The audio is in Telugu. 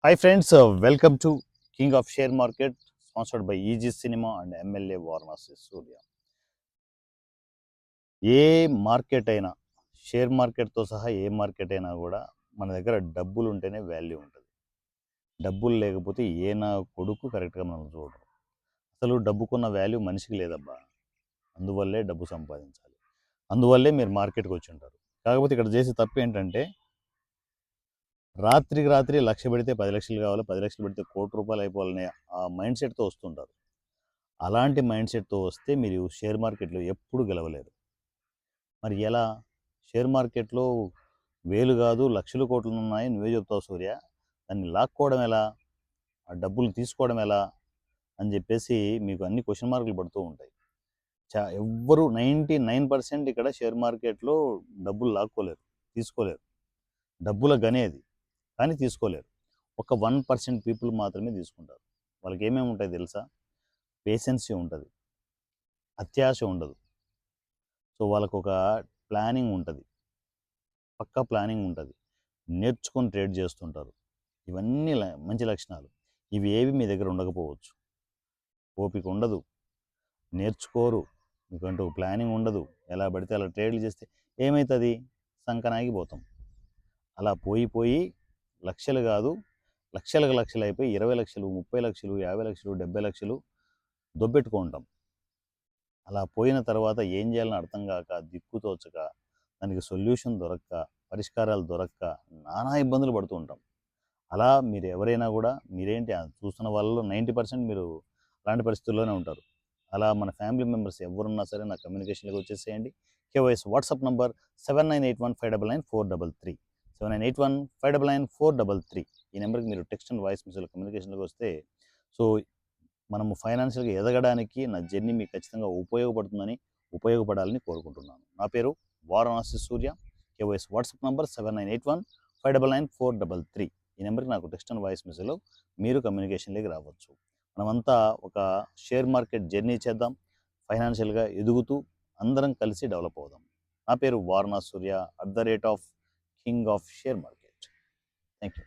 Hi friends, welcome to King of Share Market, sponsored by EG Cinema and MLA Varanasi Surya. A market అయినా షేర్ మార్కెట్తో సహా ఏ మార్కెట్ అయినా కూడా మన దగ్గర డబ్బులు ఉంటేనే వాల్యూ ఉంటుంది. డబ్బులు లేకపోతే ఏ నా కొడుకు కరెక్ట్గా మనం చూడరు. అసలు డబ్బుకున్న వాల్యూ మనిషికి లేదబ్బా. అందువల్లే డబ్బు సంపాదించాలి. అందువల్లే మీరు మార్కెట్కి వచ్చి ఉంటారు. కాకపోతే ఇక్కడ చేసే తప్పు ఏంటంటే రాత్రికి రాత్రి 1,00,000 పెడితే 10 లక్షలు కావాలి, 10 లక్షలు పెడితే ₹1,00,00,000 అయిపోవాలనే ఆ మైండ్ సెట్తో వస్తుంటారు. అలాంటి మైండ్ సెట్తో వస్తే మీరు షేర్ మార్కెట్లో ఎప్పుడు గెలవలేరు. మరి ఎలా? షేర్ మార్కెట్లో వేలు కాదు లక్షలు కోట్లు ఉన్నాయి నువ్వే చెప్తావు సూర్య, దాన్ని లాక్కోవడం ఎలా, ఆ డబ్బులు తీసుకోవడం ఎలా అని చెప్పేసి మీకు అన్ని క్వశ్చన్ మార్కులు పడుతూ ఉంటాయి. ఎవ్వరు 99% ఇక్కడ షేర్ మార్కెట్లో డబ్బులు లాక్కోలేరు, తీసుకోలేరు. డబ్బుల గనేది కానీ తీసుకోలేరు. ఒక 1% పీపుల్ మాత్రమే తీసుకుంటారు. వాళ్ళకి ఏమేమి ఉంటాయి తెలుసా? పేషెన్సీ ఉంటుంది, అత్యాశ ఉండదు. సో వాళ్ళకు ఒక ప్లానింగ్ ఉంటుంది, పక్కా ప్లానింగ్ ఉంటుంది, నేర్చుకొని ట్రేడ్ చేస్తుంటారు. ఇవన్నీ మంచి లక్షణాలు. ఇవి ఏవి మీ దగ్గర ఉండకపోవచ్చు. ఓపిక ఉండదు, నేర్చుకోరు, మీకంటూ ప్లానింగ్ ఉండదు. ఎలా పడితే అలా ట్రేడ్లు చేస్తే ఏమవుతుంది? సంకనాగిపోతాం. అలా పోయి లక్షలు కాదు లక్షలకు లక్షలు అయిపోయి 20 లక్షలు, 30 లక్షలు, 50 లక్షలు, 70 లక్షలు దొబ్బెట్టుకుంటాం. అలా పోయిన తర్వాత ఏం చేయాలని అర్థం కాక, దిక్కుతోచక, దానికి సొల్యూషన్ దొరక్క, పరిష్కారాలు దొరక్క నానా ఇబ్బందులు పడుతూ ఉంటాం. అలా మీరు ఎవరైనా కూడా మీరేంటి చూస్తున్న వాళ్ళలో 90% మీరు అలాంటి పరిస్థితుల్లోనే ఉంటారు. అలా మన ఫ్యామిలీ మెంబర్స్ ఎవరున్నా సరే నా కమ్యూనికేషన్లోకి వచ్చేసేయండి. కేవైఎస్ వాట్సాప్ నంబర్ 7981533433 7981533433. ఈ నెంబర్కి మీరు టెక్స్ట్ అండ్ వాయిస్ మెసేజ్ కమ్యూనికేషన్లోకి వస్తే సో మనము ఫైనాన్షియల్గా ఎదగడానికి నా జర్నీ మీకు ఖచ్చితంగా ఉపయోగపడాలని కోరుకుంటున్నాను. నా పేరు Varanasi Surya. KYS WhatsApp number 7981599433. ఈ నెంబర్కి నాకు టెక్స్ట్ అండ్ వాయిస్ మెసేజ్లో మీరు కమ్యూనికేషన్లోకి రావచ్చు. మనమంతా ఒక షేర్ మార్కెట్ జర్నీ చేద్దాం, ఫైనాన్షియల్గా ఎదుగుతూ అందరం కలిసి డెవలప్ అవుదాం. నా పేరు వారణాసి సూర్య @ king of share market. Thank you.